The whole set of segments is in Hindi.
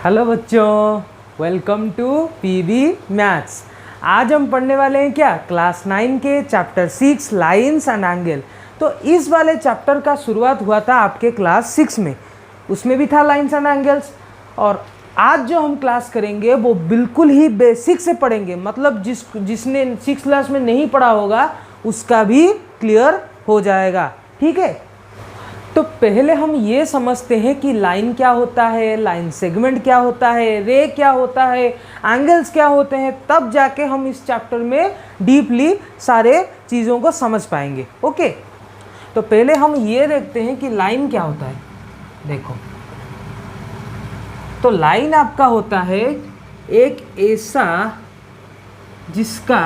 हेलो बच्चों, वेलकम टू पीबी मैथ्स। आज हम पढ़ने वाले हैं क्या, क्लास 9 के चैप्टर 6 लाइन्स एंड एंगल। तो इस वाले चैप्टर का शुरुआत हुआ था आपके क्लास 6 में, उसमें भी था लाइन्स एंड एंगल्स। और आज जो हम क्लास करेंगे वो बिल्कुल ही बेसिक से पढ़ेंगे, मतलब जिसने 6 क्लास में नहीं पढ़ा होगा उसका भी क्लियर हो जाएगा। ठीक है, तो पहले हम ये समझते हैं कि लाइन क्या होता है, लाइन सेगमेंट क्या होता है, रे क्या होता है, एंगल्स क्या होते हैं, तब जाके हम इस चैप्टर में डीपली सारे चीज़ों को समझ पाएंगे। ओके, तो पहले हम ये देखते हैं कि लाइन क्या होता है। देखो, तो लाइन आपका होता है एक ऐसा जिसका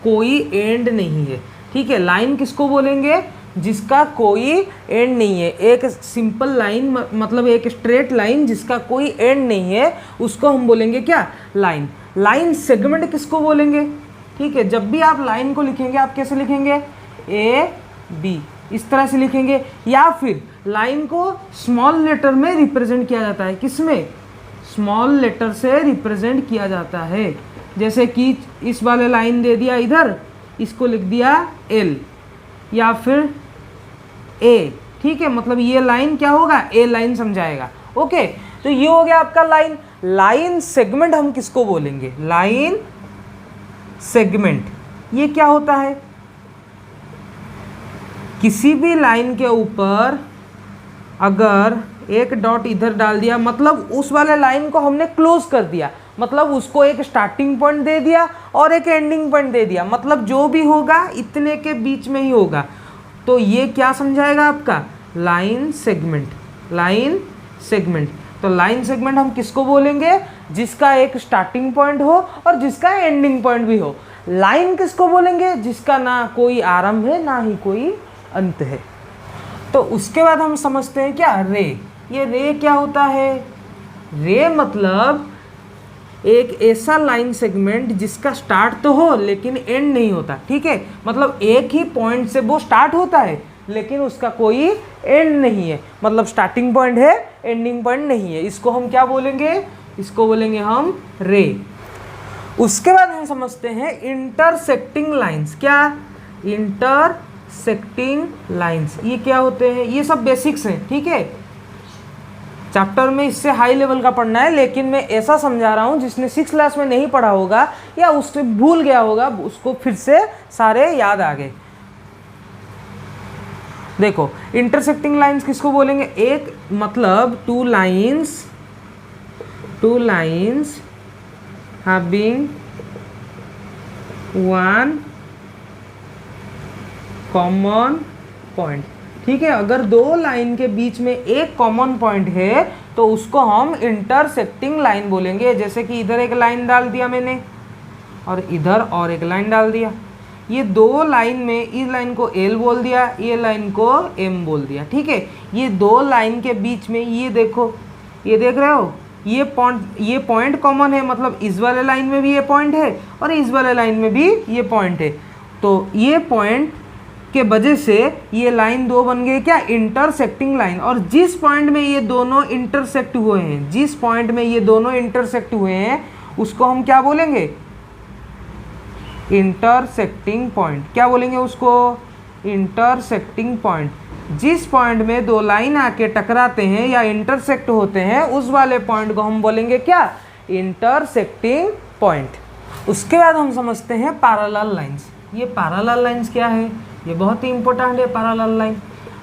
कोई एंड नहीं है। ठीक है, लाइन किसको बोलेंगे, जिसका कोई एंड नहीं है। एक सिंपल लाइन मतलब एक स्ट्रेट लाइन जिसका कोई एंड नहीं है, उसको हम बोलेंगे क्या, लाइन। लाइन सेगमेंट किसको बोलेंगे। ठीक है, जब भी आप लाइन को लिखेंगे आप कैसे लिखेंगे, ए बी, इस तरह से लिखेंगे। या फिर लाइन को स्मॉल लेटर में रिप्रेजेंट किया जाता है, किसमें, स्मॉल लेटर से रिप्रेजेंट किया जाता है। जैसे कि इस वाले लाइन दे दिया इधर, इसको लिख दिया एल या फिर ए। ठीक है, मतलब ये लाइन क्या होगा, ए लाइन समझाएगा। ओके, तो ये हो गया आपका लाइन। लाइन सेगमेंट हम किसको बोलेंगे, लाइन सेगमेंट। ये क्या होता है, किसी भी लाइन के ऊपर अगर एक डॉट इधर डाल दिया, मतलब उस वाले लाइन को हमने क्लोज कर दिया, मतलब उसको एक स्टार्टिंग पॉइंट दे दिया और एक एंडिंग पॉइंट दे दिया, मतलब जो भी होगा इतने के बीच में ही होगा। तो ये क्या समझाएगा आपका, लाइन सेगमेंट। लाइन सेगमेंट, तो लाइन सेगमेंट हम किसको बोलेंगे, जिसका एक स्टार्टिंग पॉइंट हो और जिसका एंडिंग पॉइंट भी हो। लाइन किसको बोलेंगे, जिसका ना कोई आरंभ है ना ही कोई अंत है। तो उसके बाद हम समझते हैं क्या, रे। ये रे क्या होता है, रे मतलब एक ऐसा लाइन सेगमेंट जिसका स्टार्ट तो हो लेकिन एंड नहीं होता। ठीक है, मतलब एक ही पॉइंट से वो स्टार्ट होता है लेकिन उसका कोई एंड नहीं है, मतलब स्टार्टिंग पॉइंट है एंडिंग पॉइंट नहीं है। इसको हम क्या बोलेंगे, इसको बोलेंगे हम रे। उसके बाद हम समझते हैं इंटरसेक्टिंग लाइंस। क्या, इंटरसेक्टिंग लाइंस, ये क्या होते हैं, ये सब बेसिक्स हैं। ठीक है, चैप्टर में इससे हाई लेवल का पढ़ना है, लेकिन मैं ऐसा समझा रहा हूँ जिसने 6 क्लास में नहीं पढ़ा होगा या उससे भूल गया होगा, उसको फिर से सारे याद आ गए। देखो, इंटरसेक्टिंग लाइंस किसको बोलेंगे, एक मतलब two lines having one common point. ठीक है, अगर दो लाइन के बीच में एक कॉमन पॉइंट है तो उसको हम इंटरसेक्टिंग लाइन बोलेंगे। जैसे कि इधर एक लाइन डाल दिया मैंने और इधर और एक लाइन डाल दिया, ये दो लाइन में, इस लाइन को एल बोल दिया, ये लाइन को एम बोल दिया। ठीक है, ये दो लाइन के बीच में, ये देखो, ये देख रहे हो, ये पॉइंट कॉमन है, मतलब इस वाले लाइन में भी ये पॉइंट है और इस वाले लाइन में भी ये पॉइंट है। तो ये पॉइंट के वजह से ये लाइन दो बन गई क्या, इंटरसेक्टिंग लाइन। और जिस पॉइंट में ये दोनों इंटरसेक्ट हुए हैं, जिस पॉइंट में ये दोनों इंटरसेक्ट हुए हैं उसको हम क्या बोलेंगे, इंटरसेक्टिंग पॉइंट। क्या बोलेंगे उसको, इंटरसेक्टिंग पॉइंट। जिस पॉइंट में दो लाइन आके टकराते हैं या इंटरसेक्ट होते हैं उस वाले पॉइंट को हम बोलेंगे क्या, इंटरसेक्टिंग पॉइंट। उसके बाद हम समझते हैं पैरेलल लाइंस। ये पैरेलल लाइंस क्या है, ये बहुत ही इंपॉर्टेंट है। पैरेलल लाइन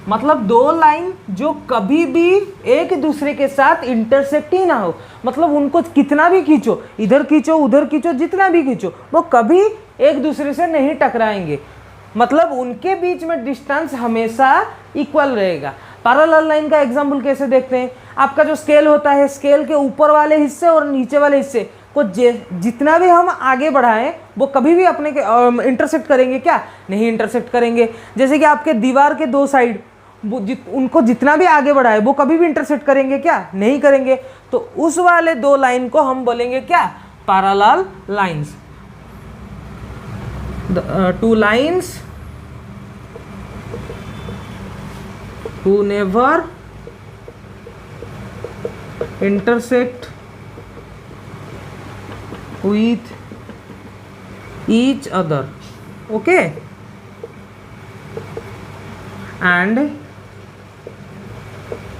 मतलब दो लाइन जो कभी भी एक दूसरे के साथ इंटरसेक्ट ही ना हो, मतलब उनको कितना भी खींचो, इधर खींचो उधर खींचो, जितना भी खींचो, वो कभी एक दूसरे से नहीं टकराएंगे, मतलब उनके बीच में डिस्टेंस हमेशा इक्वल रहेगा। पैरेलल लाइन का एग्जाम्पल कैसे देखते हैं, आपका जो स्केल होता है, स्केल के ऊपर वाले हिस्से और नीचे वाले हिस्से को जितना भी हम आगे बढ़ाएं वो कभी भी अपने के इंटरसेक्ट करेंगे क्या, नहीं इंटरसेक्ट करेंगे। जैसे कि आपके दीवार के दो साइड, उनको जितना भी आगे बढ़ाए वो कभी भी इंटरसेक्ट करेंगे क्या, नहीं करेंगे। तो उस वाले दो लाइन को हम बोलेंगे क्या, parallel lines. Two lines who never intersect with each other, okay, and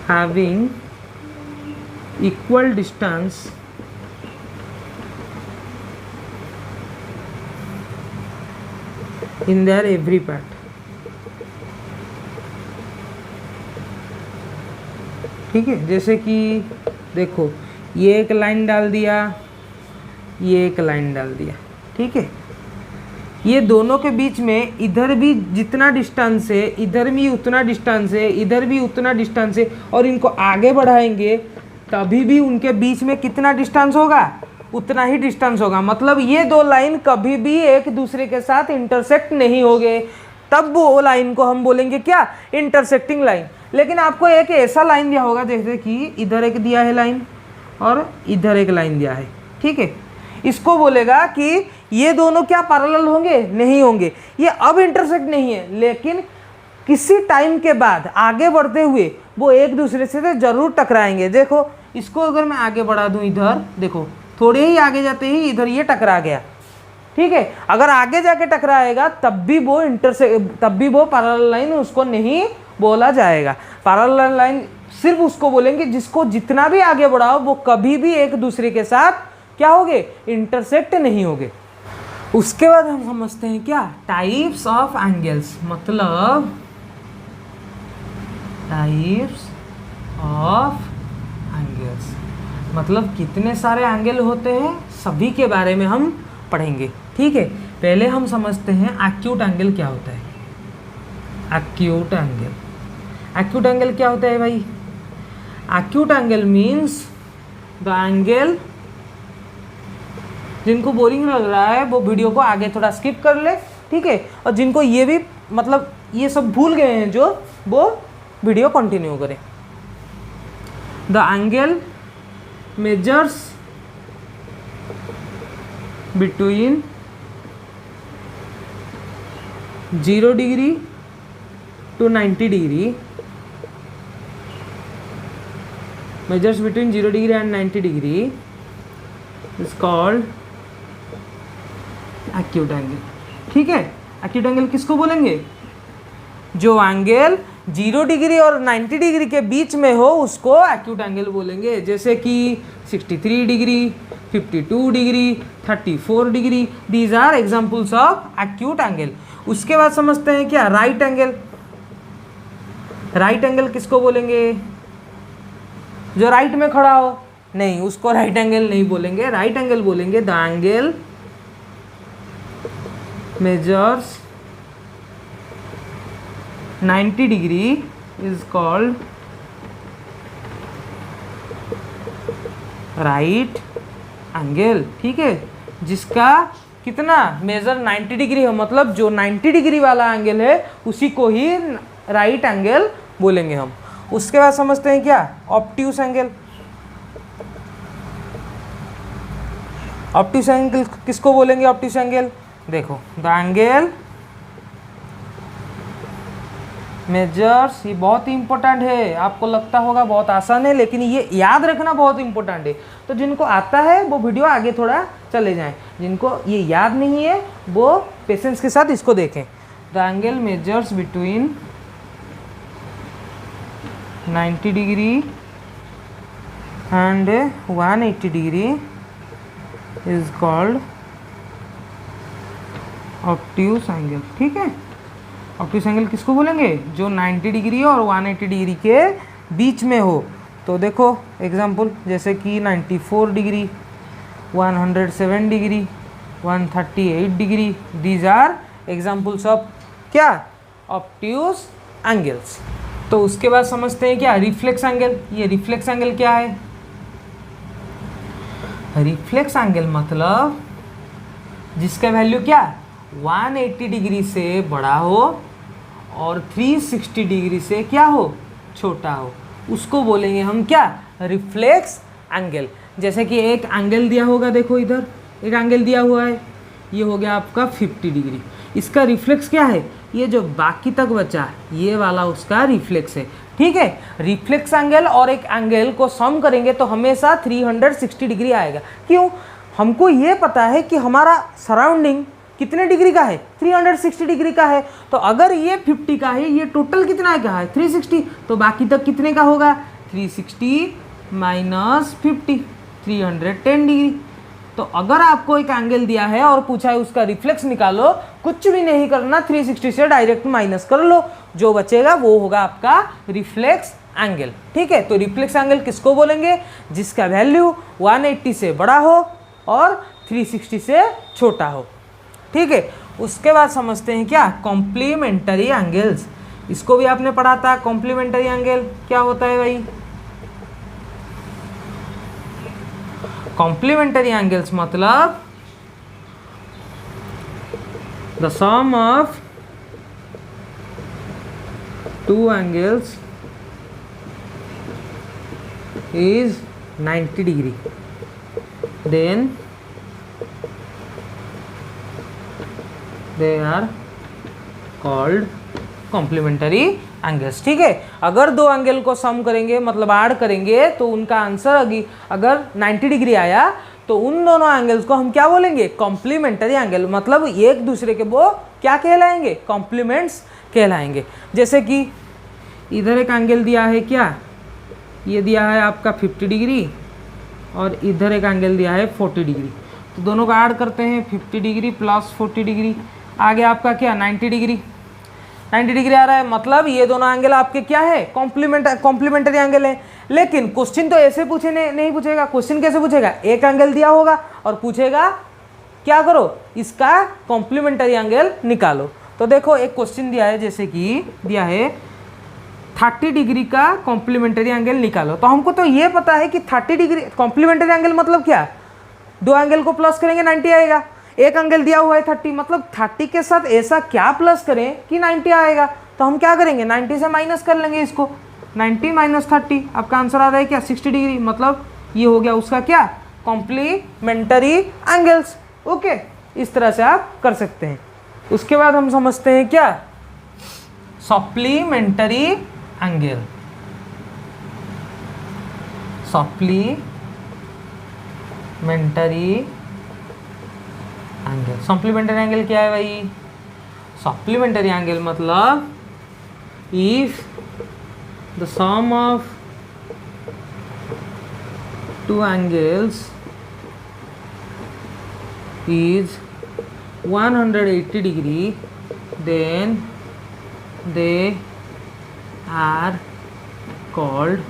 having equal distance in their every part. ठीक है, जैसे कि देखो ये एक लाइन डाल दिया, ये एक लाइन डाल दिया, ठीक है, ये दोनों के बीच में इधर भी जितना डिस्टेंस है, इधर भी उतना डिस्टेंस है, इधर भी उतना डिस्टेंस है, और इनको आगे बढ़ाएंगे तभी भी उनके बीच में कितना डिस्टेंस होगा, उतना ही डिस्टेंस होगा। मतलब ये दो लाइन कभी भी एक दूसरे के साथ इंटरसेक्ट नहीं होंगे, तब वो लाइन को हम बोलेंगे क्या, इंटरसेक्टिंग लाइन। लेकिन आपको एक ऐसा लाइन दिया होगा, जैसे कि इधर एक दिया है लाइन और इधर एक लाइन दिया है, ठीक है, इसको बोलेगा कि ये दोनों क्या पैरेलल होंगे, नहीं होंगे, ये अब इंटरसेक्ट नहीं है, लेकिन किसी टाइम के बाद आगे बढ़ते हुए वो एक दूसरे से जरूर टकराएंगे। देखो इसको अगर मैं आगे बढ़ा दूं, इधर देखो थोड़े ही आगे जाते ही इधर ये टकरा गया, ठीक है, अगर आगे जाके टकराएगा तब भी वो पैरेलल लाइन उसको नहीं बोला जाएगा। पैरेलल लाइन सिर्फ उसको बोलेंगे जिसको जितना भी आगे बढ़ाओ वो कभी भी एक दूसरे के साथ क्या होगे, इंटरसेक्ट नहीं होगे। उसके बाद हम समझते हैं क्या, टाइप्स ऑफ एंगल्स, मतलब टाइप्स ऑफ एंगल्स मतलब कितने सारे एंगल होते हैं, सभी के बारे में हम पढ़ेंगे, ठीक है। पहले हम समझते हैं एक्यूट एंगल क्या होता है। एक्यूट एंगल, एक्यूट एंगल क्या होता है भाई, acute angle means the angle, जिनको बोरिंग लग रहा है वो वीडियो को आगे थोड़ा स्किप कर ले, ठीक है, और जिनको ये भी मतलब ये सब भूल गए हैं जो, वो वीडियो कंटिन्यू करें। The angle measures between 0 degree to 90 degree, measures between 0 degree and 90 degree is called acute angle, ठीक है। acute angle किसको बोलेंगे, जो एंगल 0 डिग्री और 90 डिग्री के बीच में हो उसको acute angle बोलेंगे। जैसे कि 63 degree, 52 degree, 34 degree, these are examples of acute angle। उसके बाद समझते हैं क्या, राइट एंगल। राइट एंगल किसको बोलेंगे, जो राइट में खड़ा हो, नहीं उसको राइट एंगल नहीं बोलेंगे, राइट एंगल बोलेंगे the angle measures 90 degree is called right angle, ठीक है, जिसका कितना मेजर 90 डिग्री हो, मतलब जो 90 डिग्री वाला एंगल है उसी को ही राइट एंगल बोलेंगे हम। उसके बाद समझते हैं क्या, ऑब्ट्यूस एंगल। ऑब्ट्यूस एंगल किसको बोलेंगे, ऑब्ट्यूस एंगल देखो, द एंगल मेजर्स, ये बहुत ही इंपॉर्टेंट है, आपको लगता होगा बहुत आसान है लेकिन ये याद रखना बहुत इंपॉर्टेंट है। तो जिनको आता है वो वीडियो आगे थोड़ा चले जाएं, जिनको ये याद नहीं है वो पेशेंस के साथ इसको देखें। The angle measures between 90 degree and 180 degree is called obtuse angle, ठीक है। obtuse angle किसको बोलेंगे, जो 90 डिग्री और 180 डिग्री के बीच में हो। तो देखो एग्जांपल, जैसे कि 94 degree, 107 degree, 138 degree, these are examples of क्या, obtuse angles। तो उसके बाद समझते हैं क्या, रिफ्लेक्स एंगल। ये रिफ्लेक्स एंगल क्या है, रिफ्लेक्स एंगल मतलब जिसका वैल्यू क्या, 180 डिग्री से बड़ा हो और 360 डिग्री से क्या हो, छोटा हो, उसको बोलेंगे हम क्या, रिफ्लेक्स एंगल। जैसे कि एक एंगल दिया होगा, देखो इधर एक एंगल दिया हुआ है, ये हो गया आपका 50 डिग्री, इसका रिफ्लेक्स क्या है, ये जो बाकी तक बचा ये वाला उसका रिफ्लेक्स है, ठीक है। रिफ्लेक्स एंगल और एक एंगल को सम करेंगे तो हमेशा 360 डिग्री आएगा। क्यों, हमको ये पता है कि हमारा सराउंडिंग कितने डिग्री का है, 360 डिग्री का है। तो अगर ये 50 का है, ये टोटल कितना का है 360, तो बाकी तक कितने का होगा 360 माइनस 50, 310 डिग्री। तो अगर आपको एक एंगल दिया है और पूछा है उसका रिफ्लेक्स निकालो, कुछ भी नहीं करना, 360 से डायरेक्ट माइनस कर लो, जो बचेगा वो होगा आपका रिफ्लेक्स एंगल। ठीक है, तो रिफ्लेक्स एंगल किसको बोलेंगे, जिसका वैल्यू 180 से बड़ा हो और 360 से छोटा हो। ठीक है, उसके बाद समझते हैं क्या कॉम्प्लीमेंटरी एंगल्स। इसको भी आपने पढ़ा था, कॉम्प्लीमेंटरी एंगल क्या होता है भाई। कॉम्प्लीमेंटरी एंगल्स मतलब the sum of two angles is 90 degree, then they are called complementary angles। ठीक है, अगर दो एंगल को सम करेंगे मतलब ऐड करेंगे तो उनका आंसर अगर 90 डिग्री आया तो उन दोनों एंगल्स को हम क्या बोलेंगे, कॉम्प्लीमेंटरी एंगल। मतलब एक दूसरे के वो क्या कहलाएंगे, कॉम्प्लीमेंट्स कहलाएंगे। जैसे कि इधर एक एंगल दिया है, क्या ये दिया है आपका 50 डिग्री और इधर एक एंगल दिया है 40 डिग्री। तो दोनों को ऐड करते हैं, 50 डिग्री प्लस 40 डिग्री, आगे आपका क्या 90 डिग्री। 90 डिग्री आ रहा है, मतलब ये दोनों एंगल आपके क्या है, कॉम्प्लीमेंटरी एंगल है। लेकिन क्वेश्चन तो ऐसे पूछे नहीं पूछेगा, क्वेश्चन कैसे पूछेगा, एक एंगल दिया होगा और पूछेगा क्या करो, इसका कॉम्प्लीमेंटरी एंगल निकालो। तो देखो एक क्वेश्चन दिया है, जैसे कि दिया है 30 डिग्री का कॉम्प्लीमेंटरी एंगल निकालो। तो हमको तो ये पता है कि 30 डिग्री कॉम्प्लीमेंटरी एंगल मतलब क्या, दो एंगल को प्लस करेंगे 90 आएगा। एक एंगल दिया हुआ है 30, मतलब 30 के साथ ऐसा क्या प्लस करें कि 90 आएगा। तो हम क्या करेंगे, 90 से माइनस कर लेंगे इसको, 90 माइनस 30, आपका आंसर आ रहा है क्या 60 डिग्री। मतलब ये हो गया उसका क्या, कॉम्प्लीमेंटरी एंगल्स। ओके, इस तरह से आप कर सकते हैं। उसके बाद हम समझते हैं क्या supplementary angle. Supplementary angle, supplementary angle क्या है भाई, सप्लीमेंटरी एंगल मतलब if the sum of two angles is 180 degree, then they are called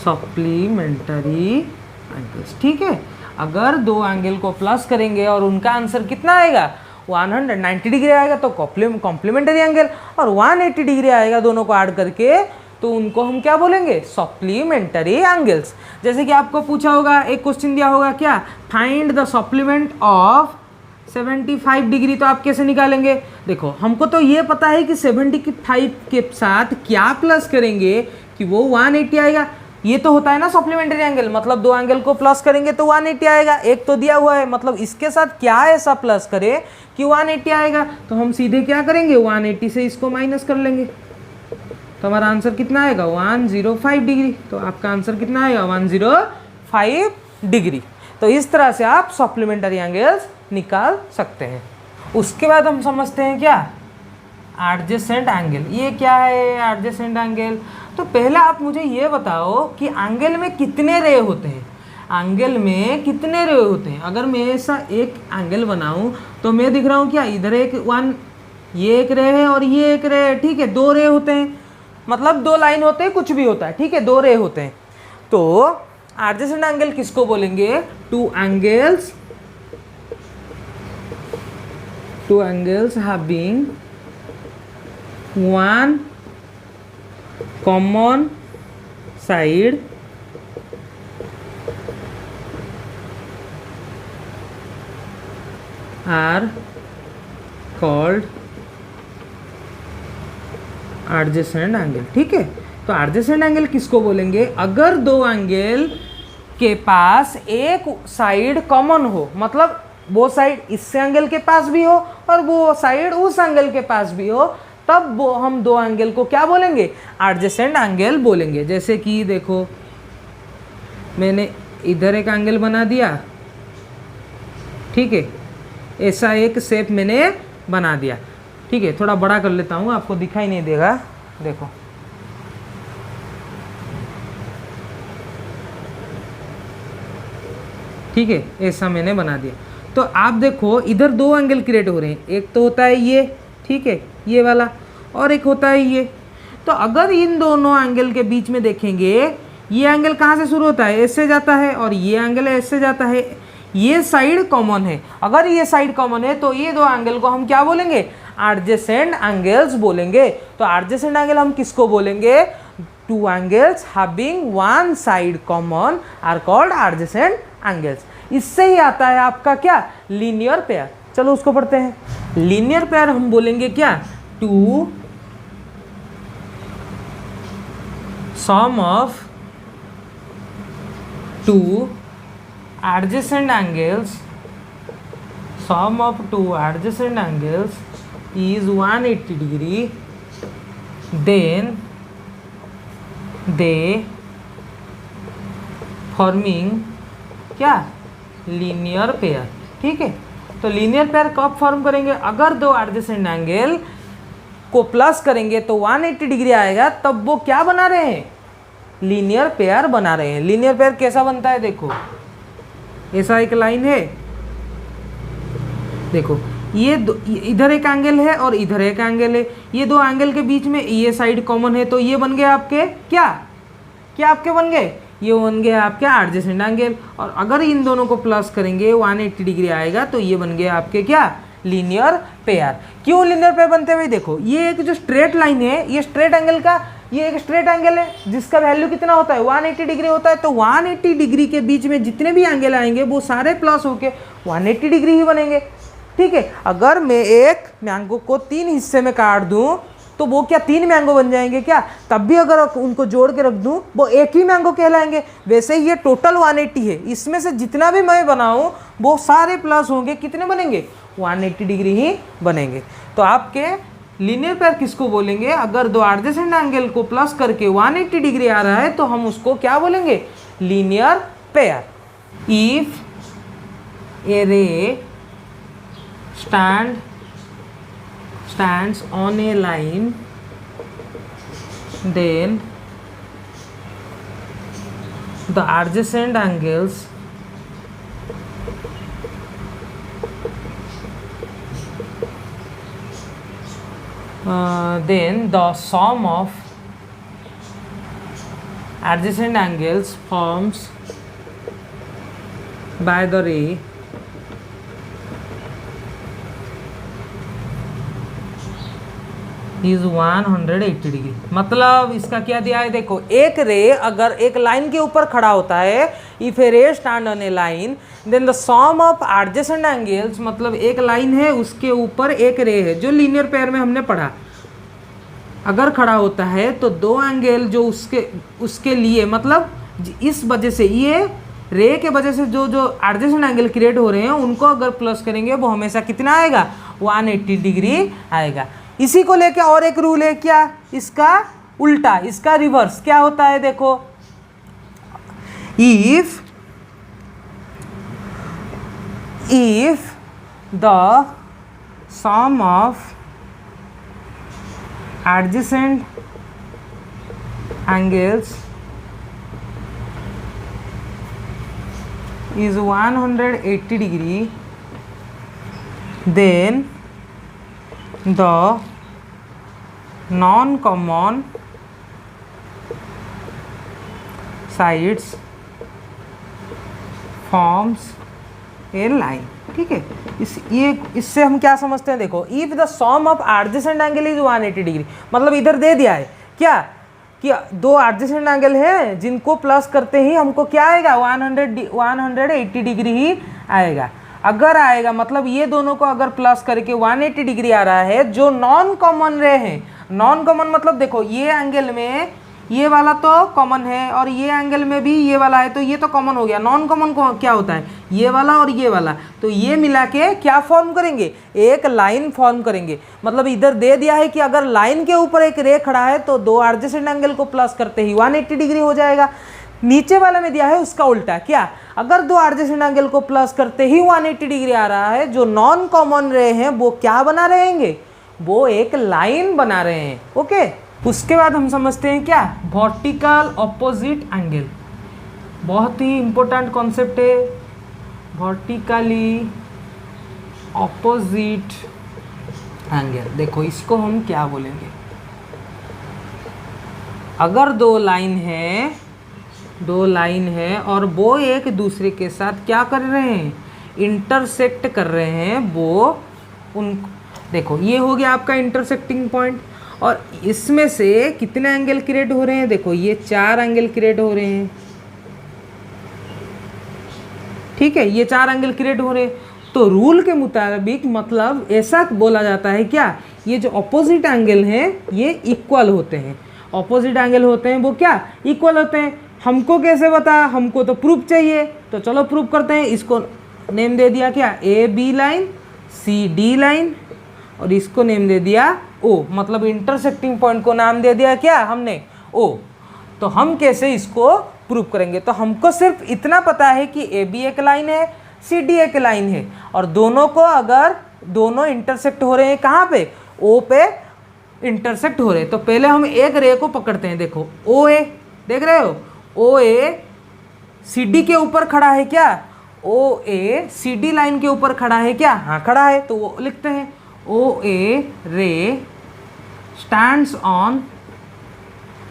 supplementary angles. ठीक है, अगर दो एंगल को प्लस करेंगे और उनका आंसर कितना आएगा 190 डिग्री आएगा तो कॉम्प्लीमेंटरी एंगल, और 180 डिग्री आएगा दोनों को ऐड करके तो उनको हम क्या बोलेंगे, सप्लीमेंटरी एंगल्स। जैसे कि आपको पूछा होगा, एक क्वेश्चन दिया होगा क्या, find the supplement of 75 degree. तो आप कैसे निकालेंगे, देखो हमको तो ये पता है कि 75 के साथ क्या प्लस करेंगे कि वो 180 आएगा। ये तो होता है ना सप्लीमेंटरी एंगल, मतलब दो एंगल को प्लस करेंगे तो 180 आएगा। एक तो दिया हुआ है, मतलब इसके साथ क्या ऐसा प्लस करे कि 180 आएगा। तो हम सीधे क्या करेंगे, 180 से इसको माइनस कर लेंगे तो हमारा आंसर कितना आएगा 105 डिग्री। तो आपका आंसर कितना आएगा 105 डिग्री। तो इस तरह से आप सप्लीमेंटरी एंगल्स निकाल सकते हैं। उसके बाद हम समझते हैं क्या एडजेसेंट एंगल। ये क्या है एडजेसेंट एंगल, तो पहले आप मुझे ये बताओ कि एंगल में कितने रे होते हैं, एंगल में कितने रे होते हैं। अगर मैं ऐसा एक एंगल बनाऊं तो मैं दिख रहा हूँ क्या, इधर एक ये एक रे है और ये एक रे है। ठीक है, दो रे होते हैं, मतलब दो लाइन होते हैं, कुछ भी होता है। ठीक है, दो रे होते हैं। तो एडजेसेंट एंगल किसको बोलेंगे, two angles having one common side are called adjacent angle. ठीक है, तो एडजेसेंट एंगल किसको बोलेंगे, अगर दो एंगल के पास एक साइड कॉमन हो, मतलब वो साइड इस एंगल के पास भी हो और वो साइड उस एंगल के पास भी हो, तब वो हम दो एंगल को क्या बोलेंगे, एडजेसेंट एंगल बोलेंगे। जैसे कि देखो मैंने इधर एक एंगल बना दिया, ठीक है, ऐसा एक शेप मैंने बना दिया, ठीक है। थोड़ा बड़ा कर लेता हूँ, आपको दिखाई नहीं देगा, देखो ठीक है, ऐसा मैंने बना दिया। तो आप देखो इधर दो एंगल क्रिएट हो रहे हैं, एक तो होता है ये, ठीक है, ये वाला, और एक होता है ये। तो अगर इन दोनों एंगल के बीच में देखेंगे, ये एंगल कहाँ से शुरू होता है, ऐसे जाता है, और ये एंगल ऐसे जाता है, ये साइड कॉमन है। अगर ये साइड कॉमन है तो ये दो एंगल को हम क्या बोलेंगे, एडजेसेंट एंगल्स बोलेंगे। तो एडजेसेंट एंगल हम किसको बोलेंगे, two angles having one side common are called adjacent angles. इससे ही आता है आपका क्या, लीनियर पेयर। चलो उसको पढ़ते हैं। लीनियर पेयर हम बोलेंगे क्या, two sum of two adjacent angles, sum of two adjacent angles is 180 degree, then they forming क्या, लीनियर पेयर। ठीक है, तो लीनियर पेयर कब फॉर्म करेंगे, अगर दो एडजेसेंट एंगल को प्लस करेंगे तो 180 डिग्री आएगा, तब वो क्या बना रहे हैं, लीनियर पेयर बना रहे हैं। लीनियर पेयर कैसा बनता है, देखो ऐसा एक लाइन है, देखो ये इधर एक एंगल है और इधर एक एंगल है, ये दो एंगल के बीच में ये साइड कॉमन है, तो ये बन गए आपके क्या, क्या आपके बन गए, ये बन गए आपके एडजेसेंट एंगल। और अगर इन दोनों को प्लस करेंगे 180 डिग्री आएगा, तो ये बन गए आपके क्या, लीनियर पेयर। क्यों लीनियर पेयर बनते हुए, देखो ये एक जो स्ट्रेट लाइन है, ये स्ट्रेट एंगल का, ये एक स्ट्रेट एंगल है जिसका वैल्यू कितना होता है, 180 डिग्री होता है। तो 180 डिग्री के बीच में जितने भी एंगल आएंगे वो सारे प्लस होके 180 डिग्री ही बनेंगे। ठीक है, अगर मैं एक मैंगो को 3 हिस्से में काट दूं तो वो क्या 3 मैंगो बन जाएंगे क्या, तब भी अगर उनको जोड़ के रख दूं वो एक ही मैंगो कहलाएंगे। वैसे ही ये टोटल 180 है, इसमें से जितना भी मैं बनाऊं वो सारे प्लस होंगे, कितने बनेंगे, 180 डिग्री ही बनेंगे। तो आपके लीनियर पेयर किसको बोलेंगे, अगर दो एडजेसेंट एंगल को प्लस करके 180 डिग्री आ रहा है तो हम उसको क्या बोलेंगे, लीनियर पेयर। इफ ए रे stands on a line, then the adjacent angles then the sum of adjacent angles forms by the ray is 180 degree. मतलब इसका क्या दिया है, देखो एक रे अगर एक लाइन के ऊपर खड़ा होता है, if a ray stand on a line then the sum of adjacent angles, मतलब एक लाइन है उसके ऊपर एक रे है, जो लीनियर पेयर में हमने पढ़ा, अगर खड़ा होता है तो दो एंगल जो उसके लिए, मतलब इस वजह से ये रे के वजह से जो जो एडजेसेंट एंगल क्रिएट हो रहे हैं उनको अगर प्लस करेंगे वो हमेशा कितना आएगा, 180 डिग्री आएगा। इसी को लेके और एक रूल है क्या, इसका उल्टा, इसका रिवर्स क्या होता है, देखो if the sum of adjacent angles is 180 degree, then the non-common sides forms a line। ठीक है, इससे हम क्या समझते हैं, देखो if the sum of adjacent angle is 180 degree, मतलब इधर दे दिया है क्या कि दो एडजेसेंट एंगल हैं जिनको प्लस करते ही हमको क्या आएगा, 180 डिग्री ही आएगा। अगर आएगा मतलब ये दोनों को अगर प्लस करके 180 डिग्री आ रहा है, जो नॉन कॉमन रे हैं, नॉन कॉमन मतलब देखो ये एंगल में ये वाला तो कॉमन है और ये एंगल में भी ये वाला है, तो ये तो कॉमन हो गया। नॉन कॉमन क्या होता है, ये वाला और ये वाला, तो ये मिला के क्या फॉर्म करेंगे, एक लाइन फॉर्म करेंगे। मतलब इधर दे दिया है कि अगर लाइन के ऊपर एक रे खड़ा है तो दो एडजेसेंट एंगल को प्लस करते ही 180 डिग्री हो जाएगा। नीचे वाले में दिया है उसका उल्टा, क्या, अगर दो एडजेसेंट एंगल को प्लस करते ही 180 डिग्री आ रहा है, जो नॉन कॉमन रे हैं वो क्या बना रहेंगे, वो एक लाइन बना रहे हैं। ओके, उसके बाद हम समझते हैं क्या, वर्टिकल ऑपोजिट एंगल। बहुत ही इंपॉर्टेंट कॉन्सेप्ट है, वर्टिकली ऑपोजिट एंगल। देखो इसको हम क्या बोलेंगे, अगर दो लाइन है और वो एक दूसरे के साथ क्या कर रहे हैं, इंटरसेक्ट कर रहे हैं, वो उन, देखो ये हो गया आपका इंटरसेक्टिंग पॉइंट, और इसमें से कितने एंगल क्रिएट हो रहे हैं, देखो ये 4 एंगल क्रिएट हो रहे हैं। ठीक है, ये 4 एंगल क्रिएट हो रहे हैं, तो रूल के मुताबिक मतलब ऐसा बोला जाता है क्या, ये जो अपोजिट एंगल हैं ये इक्वल होते हैं। अपोजिट एंगल होते हैं वो क्या, इक्वल होते हैं। हमको कैसे बता, हमको तो प्रूफ चाहिए, तो चलो प्रूफ करते हैं। इसको नेम दे दिया क्या, A B line, C D line, और इसको नेम दे दिया ओ, मतलब इंटरसेक्टिंग पॉइंट को नाम दे दिया क्या हमने, ओ। तो हम कैसे इसको प्रूफ करेंगे, तो हमको सिर्फ इतना पता है कि ए बी एक लाइन है, सी डी एक लाइन है, और दोनों को अगर दोनों इंटरसेक्ट हो रहे हैं कहाँ पे, ओ पे इंटरसेक्ट हो रहे हैं, तो पहले हम एक रे को पकड़ते हैं। देखो ओ ए, देख रहे हो, ओ ए सी डी के ऊपर खड़ा है क्या, ओ ए सी डी लाइन के ऊपर खड़ा है क्या, हाँ खड़ा है, तो वो लिखते हैं ओ ए रे स्टैंड्स ऑन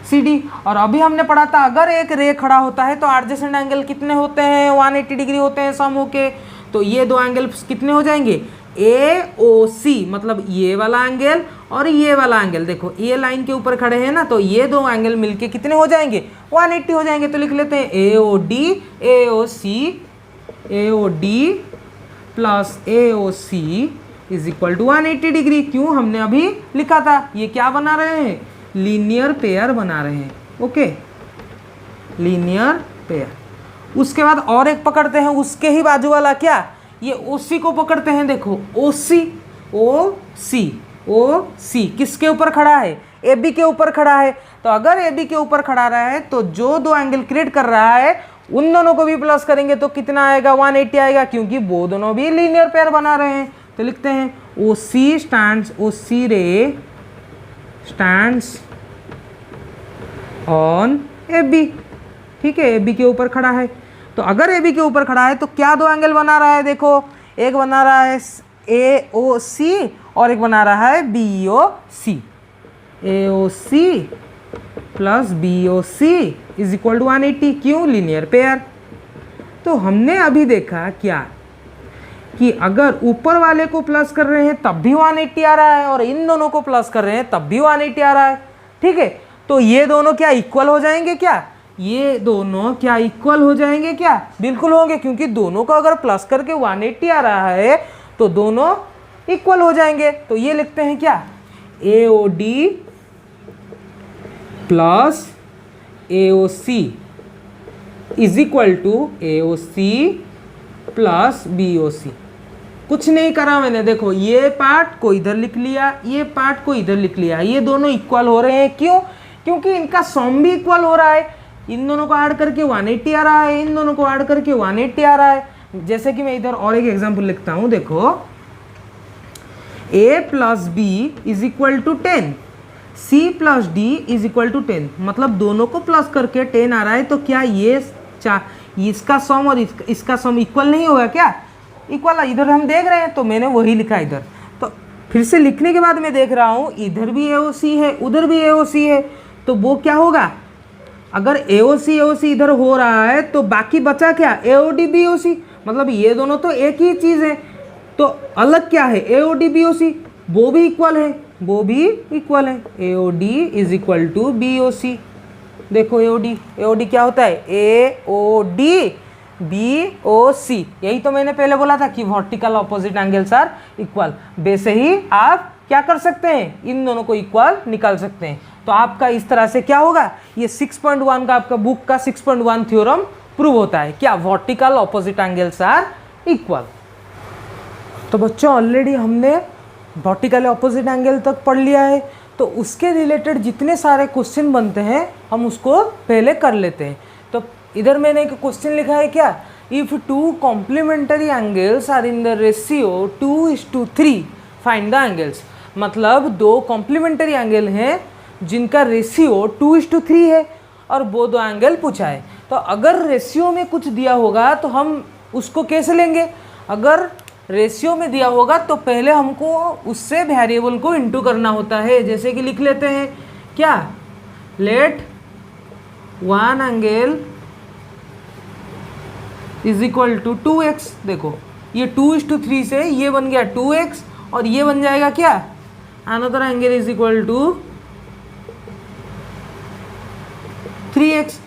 सी डी। और अभी हमने पढ़ा था अगर एक रे खड़ा होता है तो एडजेसेंट एंगल कितने होते हैं, 180 डिग्री होते हैं सम होके। तो ये दो एंगल कितने हो जाएंगे, ए ओ सी, मतलब ये वाला एंगल और ये वाला एंगल। देखो ये लाइन के ऊपर खड़े हैं ना, तो ये दो एंगल मिलके कितने हो जाएंगे, 180 हो जाएंगे। तो लिख लेते हैं A O D plus A O C is equal to 180 degree. क्यों, हमने अभी लिखा था, ये क्या बना रहे हैं, लीनियर पेयर बना रहे हैं। Okay, linear pair. उसके बाद और एक पकड़ते हैं, उसके ही बाजू वाला क्या, ये ओसी को पकड़ते हैं। देखो ओसी, ओ सी किसके ऊपर खड़ा है, ए बी के ऊपर खड़ा है। तो अगर ए बी के ऊपर खड़ा रहा है तो जो दो एंगल क्रिएट कर रहा है उन दोनों को भी प्लस करेंगे तो कितना आएगा, 180 आएगा, क्योंकि वो दोनों भी लीनियर पेयर बना रहे हैं। तो लिखते हैं ओ सी स्टैंड्स, ओ सी रे स्टैंड्स ऑन ए बी। ठीक है, ए बी के ऊपर खड़ा है। तो अगर ए बी के ऊपर खड़ा है तो क्या दो एंगल बना रहा है, देखो एक बना रहा है ए ओ सी और एक बना रहा है B O C. A O C plus B O C is equal to 180। क्यों, लीनियर पेयर। तो हमने अभी देखा क्या कि अगर ऊपर वाले को प्लस कर रहे हैं तब भी 180 आ रहा है और इन दोनों को प्लस कर रहे हैं तब भी 180 आ रहा है। ठीक है, तो ये दोनों क्या इक्वल हो जाएंगे क्या, ये दोनों क्या इक्वल हो जाएंगे क्या, बिल्कुल होंगे, क्योंकि दोनों को अगर प्लस करके 180 आ रहा है तो दोनों इक्वल हो जाएंगे। तो ये लिखते हैं क्या, A O D plus A O C is equal to A O C plus B O C. कुछ नहीं करा मैंने, देखो ये पार्ट को इधर लिख लिया, ये पार्ट को इधर लिख लिया, ये दोनों इक्वल हो रहे हैं। क्यों, क्योंकि इनका सम भी इक्वल हो रहा है। इन दोनों को ऐड करके 180 आ रहा है, इन दोनों को ऐड करके 180 आ रहा है। जैसे कि मैं इधर और एक एग्जांपल लिखता हूं, देखो a plus B is equal to 10, C plus D is equal to 10, मतलब दोनों को प्लस करके 10 आ रहा है। तो क्या ये इसका सम और इसका सम इक्वल नहीं होगा क्या, इक्वल। इधर हम देख रहे हैं तो मैंने वही लिखा इधर। तो फिर से लिखने के बाद मैं देख रहा हूँ इधर भी AOC है, उधर भी AOC है, तो वो क्या होगा, अगर AOC इधर हो रहा है तो बाकी बचा क्या, AOD BOC, मतलब ये दोनों तो एक ही चीज़ है। तो अलग क्या है, AOD BOC, वो भी इक्वल है, वो भी इक्वल है। AOD is equal to BOC। देखो AOD क्या होता है, AOD BOC। यही तो मैंने पहले बोला था कि vertical opposite angles are equal. वैसे ही आप क्या कर सकते हैं, इन दोनों को इक्वल निकाल सकते हैं। तो आपका इस तरह से क्या होगा, ये 6.1 का आपका बुक का 6.1 थ्योरम प्रूव होता है क्या, vertical opposite angles are equal. तो बच्चों ऑलरेडी हमने वर्टिकल ऑपोजिट एंगल तक पढ़ लिया है, तो उसके रिलेटेड जितने सारे क्वेश्चन बनते हैं हम उसको पहले कर लेते हैं। तो इधर मैंने एक क्वेश्चन लिखा है क्या, if two complementary angles are in the ratio 2:3 find the angles. मतलब दो कॉम्प्लीमेंट्री एंगल हैं जिनका रेशियो 2:3 है और वो दो एंगल पूछा है। तो अगर रेशियो में कुछ दिया होगा तो हम उसको कैसे लेंगे, अगर रेशियो में दिया होगा तो पहले हमको उससे वेरिएबल को इंटू करना होता है। जैसे कि लिख लेते हैं क्या, let one angle is equal to 2x। देखो ये 2:3 से ये बन गया 2x और ये बन जाएगा क्या, another angle is equal to 3x।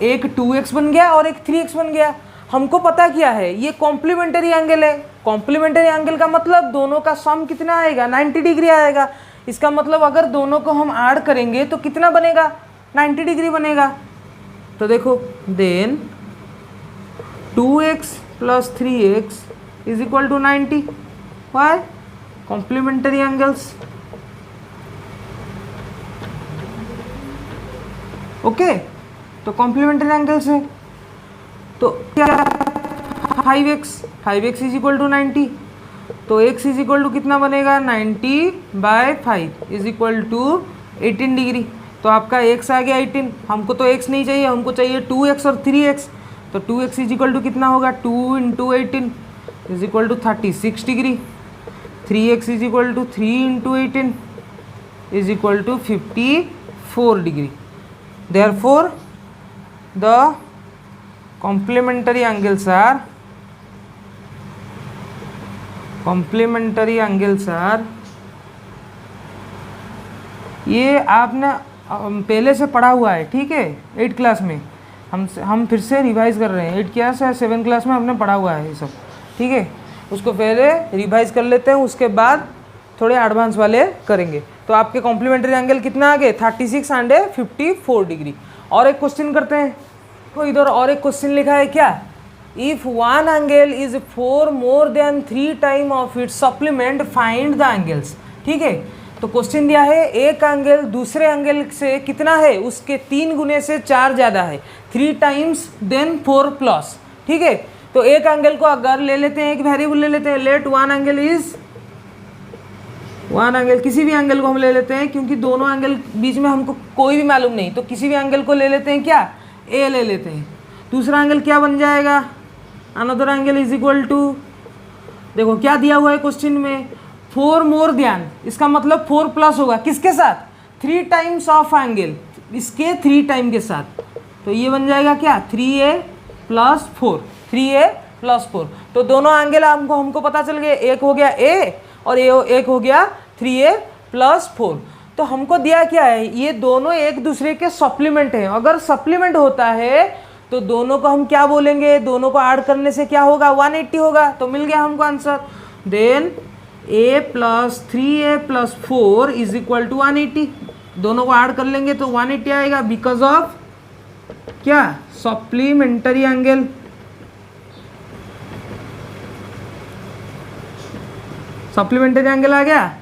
एक 2x बन गया और एक 3x बन गया। हमको पता क्या है, ये कॉम्प्लीमेंट्री एंगल है। कॉम्प्लीमेंट्री एंगल का मतलब दोनों का सम कितना आएगा, 90 डिग्री आएगा। इसका मतलब अगर दोनों को हम ऐड करेंगे तो कितना बनेगा, 90 डिग्री बनेगा। तो देखो then 2x plus 3x is equal to 90। Why, complementary angles. Okay, तो कॉम्प्लीमेंट्री एंगल्स है तो क्या 5x इज इक्वल टू 90। तो x इज इक्वल टू कितना बनेगा, 90/5 इज इक्वल टू 18 डिग्री। तो आपका x आ गया 18। हमको तो x नहीं चाहिए, हमको चाहिए 2x और 3x। तो 2x इज इक्वल टू कितना होगा, 2 × 18 is equal to 36 degree. 3x is equal to 3 × 18 is equal to 54 degree. Therefore the complementary angles are ये आपने पहले से पढ़ा हुआ है, ठीक है, 8th क्लास में। हम फिर से रिवाइज कर रहे हैं। 8th क्लास या 7th क्लास में हमने पढ़ा हुआ है ये सब, ठीक है। उसको पहले रिवाइज कर लेते हैं, उसके बाद थोड़े एडवांस वाले करेंगे। तो आपके कॉम्प्लीमेंट्री एंगल कितना आ गए, 36 एंड 54 डिग्री। और एक क्वेश्चन करते हैं। तो इधर और एक क्वेश्चन लिखा है क्या, if one angle is 4 more than 3 time of its supplement find the angles. ठीक है, तो क्वेश्चन दिया है एक एंगल दूसरे एंगल से कितना है, उसके 3 गुने से 4 ज़्यादा है, 3 टाइम्स देन 4 प्लस। ठीक है, तो एक एंगल को अगर ले लेते हैं, एक वेरिएबल ले लेते हैं, लेट वन एंगल, किसी भी एंगल को हम ले लेते हैं, क्योंकि दोनों एंगल बीच में हमको कोई भी मालूम नहीं, तो किसी भी एंगल को ले लेते हैं क्या, ए ले लेते हैं। दूसरा एंगल क्या बन जाएगा, another angle is equal to, देखो क्या दिया हुआ है क्वेश्चन में, 4 मोर देन, इसका मतलब 4 प्लस होगा किसके साथ, 3 टाइम्स ऑफ एंगल, इसके 3 टाइम के साथ। तो ये बन जाएगा क्या, 3a + 4, 3a + 4। तो दोनों एंगल हमको पता चल गया, एक हो गया a और एक हो गया 3a + 4। तो हमको दिया क्या है, ये दोनों एक दूसरे के सप्लीमेंट हैं। अगर सप्लीमेंट होता है तो दोनों को हम क्या बोलेंगे, दोनों को ऐड करने से क्या होगा, 180 होगा। तो मिल गया हमको answer. Then a + 3a + 4 is equal to 180। दोनों को ऐड कर लेंगे तो 180 आएगा, बिकॉज ऑफ क्या, सप्लीमेंट्री एंगल। सप्लीमेंट्री एंगल आ गया।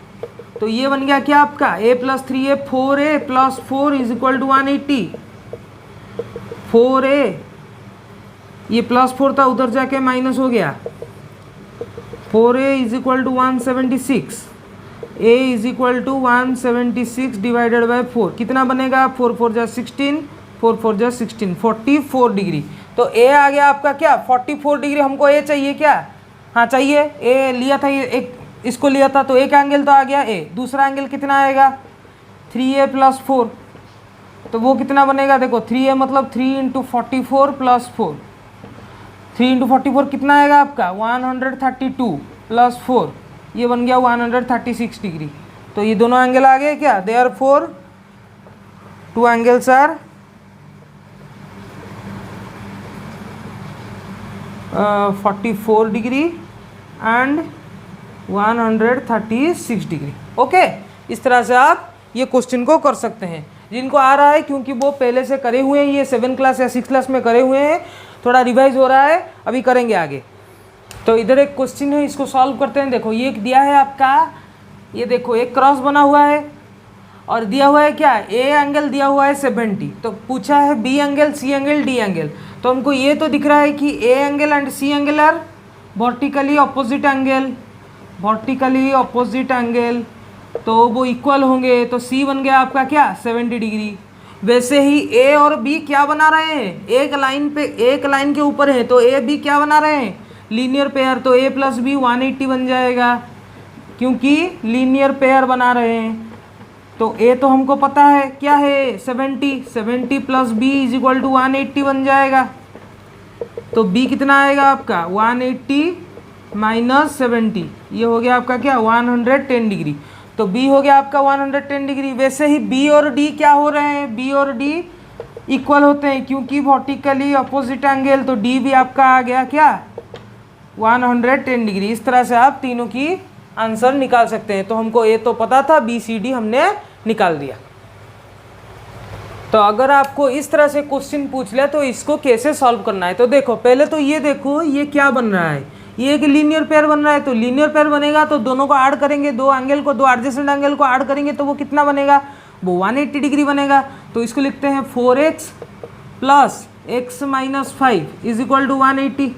तो ये बन गया क्या आपका, a + 3a 4a + 4 is equal to 180। 4a, ये +4 था, उधर जाके माइनस हो गया, 4a is equal to 176, a is equal to 176 divided by 4 कितना बनेगा, 4 4 जा 16, 4 4 जा 16, 44 डिग्री। तो a आ गया आपका क्या, 44 डिग्री। हमको a चाहिए क्या, हाँ चाहिए, a लिया था, ये एक इसको लिया था, तो एक एंगल तो आ गया a। दूसरा एंगल कितना आएगा, 3a + 4, तो वो कितना बनेगा, देखो 3a मतलब 3 × 44 + 4, 3 × 44 कितना आएगा आपका, 132 + 4, ये बन गया 136 डिग्री। तो ये दोनों एंगल आ गए क्या, therefore 2 angles are 44 degree and 136 degree. Okay, इस तरह से आप ये क्वेश्चन को कर सकते हैं। जिनको आ रहा है क्योंकि वो पहले से करे हुए हैं, ये 7 क्लास या 6 क्लास में करे हुए हैं, थोड़ा रिवाइज हो रहा है, अभी करेंगे आगे। तो इधर एक क्वेश्चन है, इसको सॉल्व करते हैं। देखो ये दिया है आपका, ये देखो एक क्रॉस बना हुआ है और दिया हुआ है क्या, ए एंगल दिया हुआ है 70, तो पूछा है B angle, C angle, D angle. तो हमको ये तो दिख रहा है कि A angle and C angle are vertically opposite angle, vertically opposite angle, तो वो इक्वल होंगे। तो सी बन गया आपका क्या 70 डिग्री। वैसे ही ए और बी क्या बना रहे हैं, एक लाइन पे, एक लाइन के ऊपर है, तो ए बी क्या बना रहे हैं, लीनियर पेयर। तो ए प्लस बी 180 बन जाएगा, क्योंकि लीनियर पेयर बना रहे हैं। तो ए तो हमको पता है क्या है 70 plus B is equal to 180 बन जाएगा। तो बी कितना आएगा आपका 180 माइनस 70, ये हो गया आपका क्या 110 डिग्री। तो बी हो गया आपका 110 डिग्री। वैसे ही बी और डी क्या हो रहे हैं, बी और डी इक्वल होते हैं, क्योंकि वर्टिकली अपोजिट एंगल। तो डी भी आपका आ गया क्या 110 डिग्री। इस तरह से आप तीनों की आंसर निकाल सकते हैं। तो हमको ए तो पता था, बी सी डी हमने निकाल दिया। तो अगर आपको इस तरह से क्वेश्चन पूछ ले तो इसको कैसे सॉल्व करना है, तो देखो पहले तो ये देखो ये क्या बन रहा है, ये एक लीनियर पेयर बन रहा है। तो लीनियर पेयर बनेगा तो दोनों को ऐड करेंगे, दो एंगल को, दो एडजेसेंट एंगल को ऐड करेंगे तो वो कितना बनेगा, वो 180 डिग्री बनेगा। तो इसको लिखते हैं 4x plus x minus 5 is equal to 180,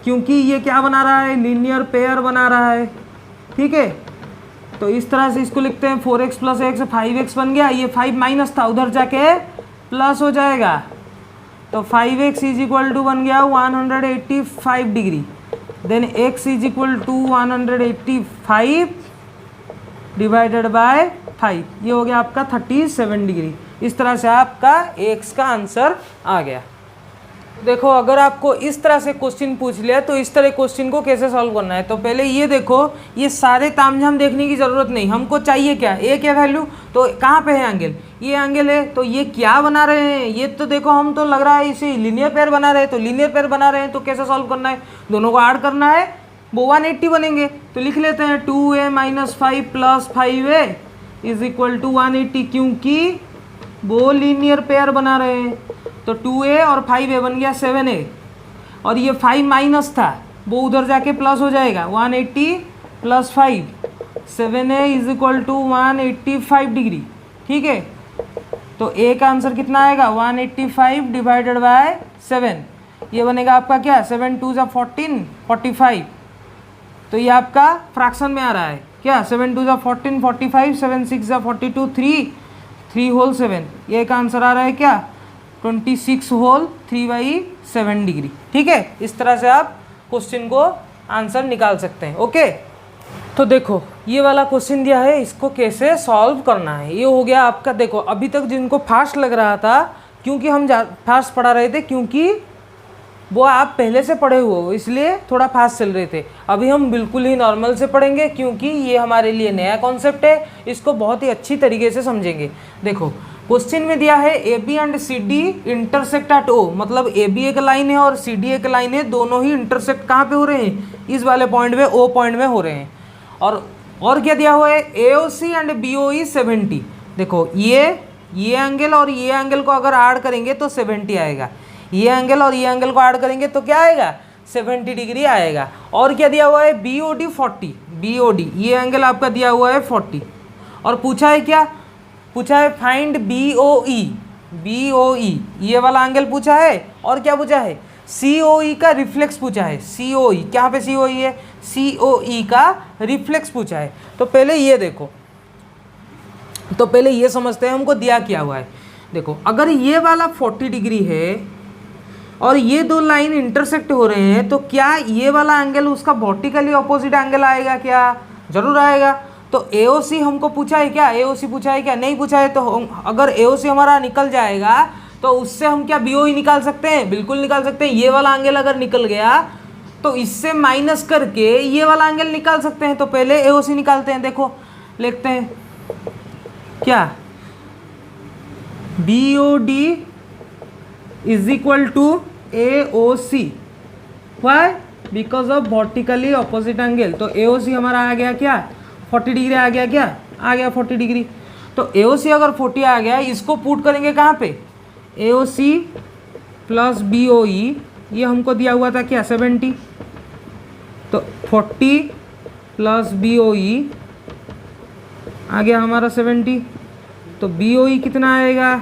क्योंकि ये क्या बना रहा है, लीनियर पेयर बना रहा है। ठीक है, तो इस तरह से इसको लिखते हैं 4x प्लस x, 5x बन गया। ये 5 माइनस था, उधर जाके प्लस हो जाएगा। तो 5x इज इक्वल टू बन गया 185 degree. Then x is equal to 185 divided by 5, ये हो गया आपका 37 डिग्री। इस तरह से आपका x का आंसर आ गया। देखो अगर आपको इस तरह से क्वेश्चन पूछ लिया तो इस तरह क्वेश्चन को कैसे सॉल्व करना है। तो पहले ये देखो, ये सारे तामझाम देखने की ज़रूरत नहीं, हमको चाहिए क्या, ए क्या वैल्यू, तो कहाँ पे है एंगल, ये एंगल है। तो ये क्या बना रहे हैं, ये तो देखो हम तो लग रहा है इसे लीनियर पेयर बना रहे हैं। तो लीनियर पेयर बना रहे हैं तो कैसे सॉल्व करना है, दोनों को ऐड करना है, वो 180 बनेंगे। तो लिख लेते हैं 2a minus 5 plus 5a is equal to 180, क्योंकि वो लीनियर पेयर बना रहे हैं। तो 2a और 5a बन गया 7a, और ये 5 माइनस था, वो उधर जाके प्लस हो जाएगा, 180 plus 5, 7a is equal to 185 degree. ठीक है, तो a का आंसर कितना आएगा 185 डिवाइडेड बाय 7, ये बनेगा आपका क्या 7 2 ज़ा 14, 45। तो ये आपका फ्रैक्शन में आ रहा है क्या, 7 2 ज़ा 14, 45, 7 6 ज़ा 42, 3 होल 7, ये का आंसर आ रहा है क्या 26 होल 3/7 डिग्री। ठीक है, इस तरह से आप क्वेश्चन को आंसर निकाल सकते हैं। ओके, तो देखो ये वाला क्वेश्चन दिया है, इसको कैसे सॉल्व करना है। ये हो गया आपका, देखो अभी तक जिनको फास्ट लग रहा था, क्योंकि हम फास्ट पढ़ा रहे थे, क्योंकि वो आप पहले से पढ़े हुए हो इसलिए थोड़ा फास्ट चल रहे थे। अभी हम बिल्कुल ही नॉर्मल से पढ़ेंगे, क्योंकि ये हमारे लिए नया कॉन्सेप्ट है, इसको बहुत ही अच्छी तरीके से समझेंगे। देखो क्वेश्चन में दिया है A B and C D intersect at O, मतलब ए बी एक लाइन है और सी डी एक लाइन है, दोनों ही इंटरसेक्ट कहाँ पे हो रहे हैं, इस वाले पॉइंट में, ओ पॉइंट में हो रहे हैं। और क्या दिया हुआ है, ए O C and B O ई 70। देखो ये एंगल और ये एंगल को अगर ऐड करेंगे तो 70 आएगा, ये एंगल और ये एंगल को ऐड करेंगे तो क्या आएगा 70 डिग्री आएगा। और क्या दिया हुआ है, B O D 40, B O D ये एंगल आपका दिया हुआ है 40। और पूछा है क्या, पूछा है फाइंड बी ओ ई, बी ओ ई ये वाला एंगल पूछा है। और क्या पूछा है, सी ओ ई का रिफ्लेक्स पूछा है। सी ओ ई, क्या पे सी ओ ई है, सी ओ ई का रिफ्लेक्स पूछा है। तो पहले ये देखो, तो पहले ये समझते हैं हमको दिया क्या हुआ है। देखो अगर ये वाला 40 डिग्री है और ये दो लाइन इंटरसेक्ट हो रहे हैं, तो क्या ये वाला एंगल उसका वर्टिकली ऑपोजिट एंगल आएगा क्या, जरूर आएगा। तो AOC हमको पूछा है क्या, AOC पूछा है क्या, नहीं पूछा है। तो अगर AOC हमारा निकल जाएगा तो उससे हम क्या BOE निकाल सकते हैं, बिल्कुल निकाल सकते हैं। ये वाला एंगल अगर निकल गया तो इससे माइनस करके ये वाला एंगल निकाल सकते हैं। तो पहले AOC निकालते हैं। देखो लिखते हैं क्या, BOD is equal to AOC, why, because of vertically opposite angle. तो AOC हमारा आ गया क्या 40 डिग्री आ गया क्या, आ गया 40 डिग्री। तो AOC अगर 40 आ गया, इसको पुट करेंगे कहाँ पे, AOC प्लस BOE, ये हमको दिया हुआ था क्या 70, तो 40 प्लस BOE आ गया हमारा 70, तो BOE कितना आएगा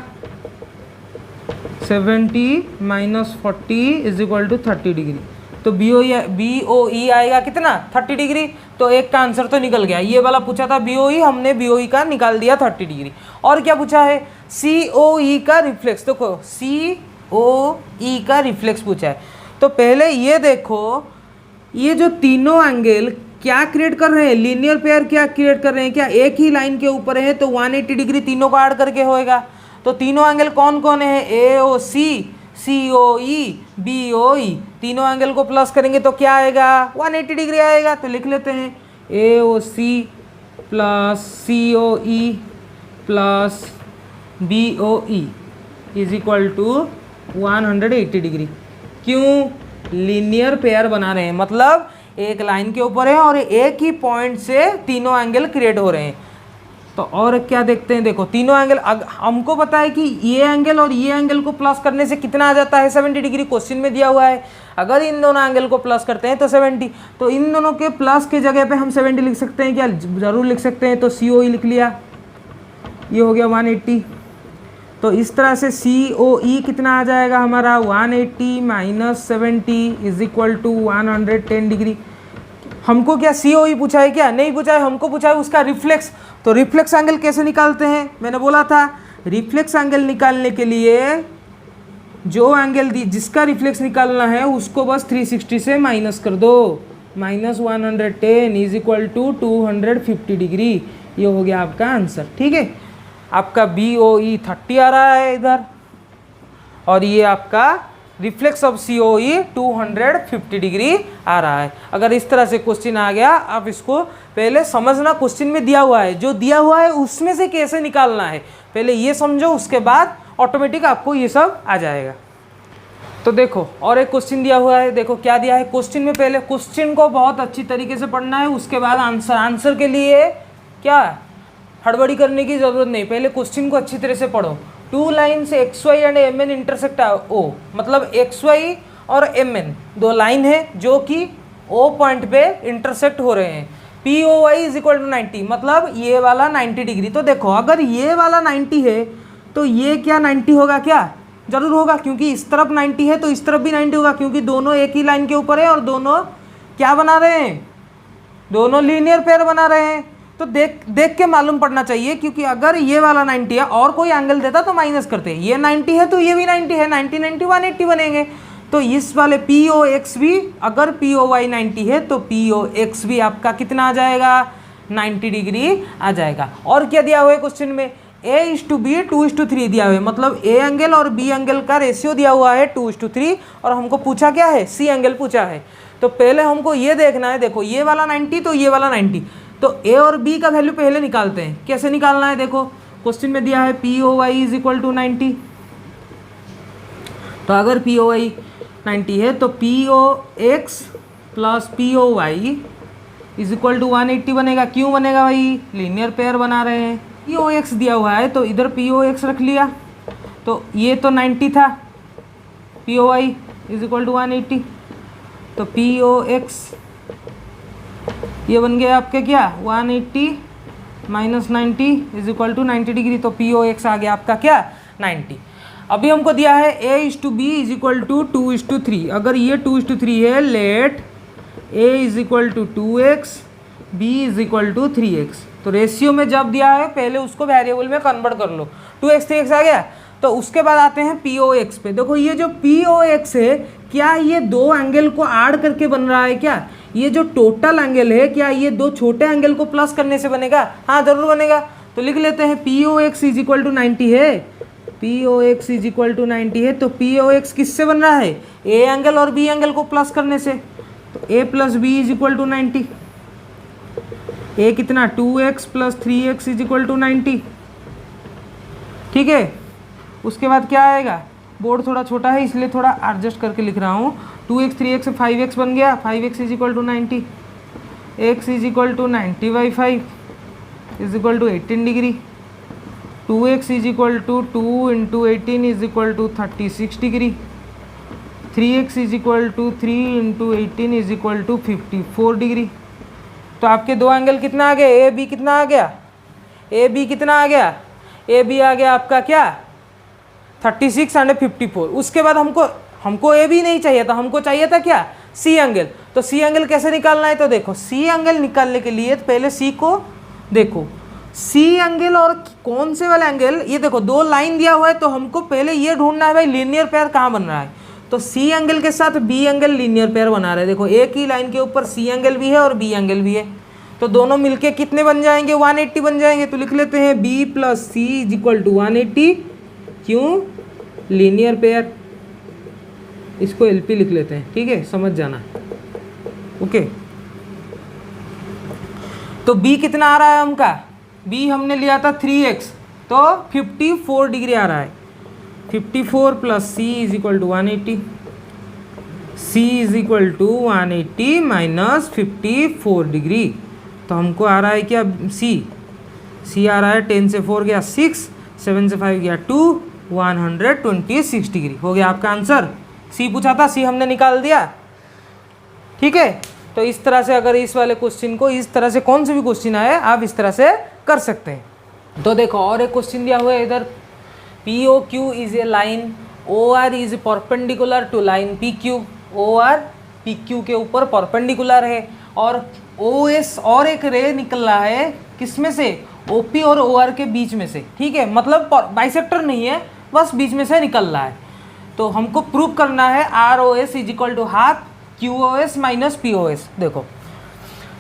70 minus 40 is equal to 30 degree. तो BOE आएगा कितना 30 डिग्री। तो एक का आंसर तो निकल गया, ये वाला पूछा था BOE, हमने BOE का निकाल दिया 30 डिग्री। और क्या पूछा है COE का रिफ्लेक्स, देखो COE का रिफ्लेक्स पूछा है। तो पहले ये देखो, ये जो तीनों एंगल क्या क्रिएट कर रहे हैं, लीनियर पेयर क्या क्रिएट कर रहे हैं, क्या एक ही लाइन के ऊपर है, तो 180 डिग्री तीनों को ऐड करके होएगा। तो तीनों एंगल कौन कौन है, AOC COE BOE, तीनों एंगल को प्लस करेंगे तो क्या आएगा 180 डिग्री आएगा। तो लिख लेते हैं AOC plus COE plus BOE is equal to 180 degree. क्यों, लीनियर पेयर बना रहे हैं, मतलब एक लाइन के ऊपर है और एक ही पॉइंट से तीनों एंगल क्रिएट हो रहे हैं। तो और क्या देखते हैं, देखो तीनों एंगल, हमको पता है कि ये एंगल और ये एंगल को प्लस करने से कितना आ जाता है 70 डिग्री, क्वेश्चन में दिया हुआ है। अगर इन दोनों एंगल को प्लस करते हैं तो 70, तो इन दोनों के प्लस के जगह पे हम 70 लिख सकते हैं क्या, जरूर लिख सकते हैं। तो COE लिख लिया, ये हो गया 180। तो इस तरह से COE कितना आ जाएगा हमारा 180 minus 70 is equal to 110 degree. हमको क्या COE पूछा है, क्या नहीं पूछा है, हमको पूछा है उसका रिफ्लेक्स। तो रिफ्लेक्स एंगल कैसे निकालते हैं, मैंने बोला था रिफ्लेक्स एंगल निकालने के लिए जो एंगल जिसका रिफ्लेक्स निकालना है उसको बस 360 से माइनस कर दो, minus 110 is equal to 250 degree. ये हो गया आपका आंसर। ठीक है, आपका BOE 30 आ रहा है इधर, और ये आपका रिफ्लेक्स ऑफ COE 250 डिग्री आ रहा है। अगर इस तरह से क्वेश्चन आ गया, आप इसको पहले समझना, क्वेश्चन में दिया हुआ है, जो दिया हुआ है उसमें से कैसे निकालना है पहले ये समझो, उसके बाद ऑटोमेटिक आपको ये सब आ जाएगा। तो देखो और एक क्वेश्चन दिया हुआ है, देखो क्या दिया है क्वेश्चन में। पहले क्वेश्चन को बहुत अच्छी तरीके से पढ़ना है, उसके बाद आंसर के लिए क्या हड़बड़ी करने की जरूरत नहीं, पहले क्वेश्चन को अच्छी तरह से पढ़ो। 2 lines XY and MN intersect O, मतलब XY और MN दो लाइन है जो कि O पॉइंट पे इंटरसेक्ट हो रहे हैं। POY इज इक्वल टू 90, मतलब ये वाला 90 डिग्री। तो देखो अगर ये वाला 90 है तो ये क्या 90 होगा, क्या जरूर होगा, क्योंकि इस तरफ 90 है तो इस तरफ भी 90 होगा, क्योंकि दोनों एक ही लाइन के ऊपर है और दोनों क्या बना रहे हैं, दोनों लीनियर पेयर बना रहे हैं। तो देख के मालूम पड़ना चाहिए, क्योंकि अगर ये वाला 90 है और कोई एंगल देता तो माइनस करते, ये 90 है तो ये भी 90 है, 90 90 180 बनेंगे। तो इस वाले POX भी, अगर POY 90 है तो POX भी आपका कितना आ जाएगा 90 डिग्री आ जाएगा। और क्या दिया हुआ है क्वेश्चन में, A/B 2/3 दिया हुआ है, मतलब A एंगल और B एंगल का रेशियो दिया हुआ है 2/3, और हमको पूछा क्या है C एंगल पूछा है। तो पहले हमको ये देखना है, देखो ये वाला 90 तो ये वाला 90, तो A और B का वैल्यू पहले निकालते हैं। कैसे निकालना है, देखो क्वेश्चन में दिया है POY इज इक्वल टू 90, तो अगर POY 90 है तो POX plus POY is equal to 180 बनेगा। क्यों बनेगा भाई, लीनियर पेयर बना रहे हैं। POX दिया हुआ है तो इधर POX रख लिया, तो ये तो 90 था, POY इज इक्वल टू 180, तो POX ये बन गया आपके क्या 180 minus 90 is equal to 90 degree. तो POX आ गया आपका क्या 90। अभी हमको दिया है A/B इज इक्वल टू 2/3, अगर ये 2/3 है, let A is equal to 2x, B is equal to 3x। तो रेशियो में जब दिया है पहले उसको वेरिएबल में कन्वर्ट कर लो, 2x 3x आ गया। तो उसके बाद आते हैं POX पे। देखो ये जो POX है, क्या ये दो एंगल को ऐड करके बन रहा है, क्या ये जो टोटल एंगल है क्या ये दो छोटे एंगल को प्लस करने से बनेगा, हाँ जरूर बनेगा। तो लिख लेते हैं POX इज इक्वल टू 90 है, POX इज इक्वल टू 90 है, तो POX किससे बन रहा है, A एंगल और B एंगल को प्लस करने से। तो A plus B is equal to 90, A कितना 2x plus 3x is equal to 90। ठीक है, उसके बाद क्या आएगा, बोर्ड थोड़ा छोटा है इसलिए थोड़ा एडजस्ट करके लिख रहा हूँ। 2x 3x 5x बन गया, 5x is equal to 90, x is equal to 90/5 is equal to 18 degree. 2x is equal to 2 into 18 is equal to 36 degree, 3x is equal to 3 into 18 is equal to 54 degree. तो आपके दो एंगल कितना आ गया, ए बी कितना आ गया, ए बी कितना आ गया, ए बी आ गया आपका क्या 36 एंड 54। उसके बाद हमको ए बी नहीं चाहिए था, हमको चाहिए था क्या सी एंगल। तो सी एंगल कैसे निकालना है, तो देखो सी एंगल निकालने के लिए पहले सी को देखो, सी एंगल और कौन से वाला एंगल, ये देखो दो लाइन दिया हुआ है, तो हमको पहले ये ढूंढना है भाई लीनियर पेयर कहाँ बन रहा है। तो सी एंगल के साथ बी एंगल लीनियर पेयर बना रहे हैं। देखो एक ही लाइन के ऊपर सी एंगल भी है और बी एंगल भी है, तो दोनों मिलके कितने बन जाएंगे 180 बन जाएंगे। तो लिख लेते हैं B plus C is equal to 180, क्यों लीनियर पेयर, इसको एलपी लिख लेते हैं, ठीक है समझ जाना। ओके तो बी कितना आ रहा है हमका, बी हमने लिया था 3x, तो 54 डिग्री आ रहा है। 54 plus C is equal to 180, C is equal to 180 minus 54 degree. तो हमको आ रहा है क्या सी आ रहा है 10 से 4 गया 6, 7 से 5 गया 2, 126 डिग्री हो गया आपका आंसर। सी पूछा था, सी हमने निकाल दिया, ठीक है। तो इस तरह से अगर इस वाले क्वेश्चन को इस तरह से कौन से भी क्वेश्चन आए आप इस तरह से कर सकते हैं। तो देखो और एक क्वेश्चन दिया हुआ है इधर, P O Q is a line, O R is perpendicular to line P Q, O R P Q के ऊपर परपेंडिकुलर है, और ओ एस और एक रे निकल रहा है किसमें से, ओ पी और ओ आर के बीच में से, ठीक है, मतलब बाइसेक्टर नहीं है, बस बीच में से निकल रहा है। तो हमको प्रूव करना है R O S is equal to half Q O S minus P O S. देखो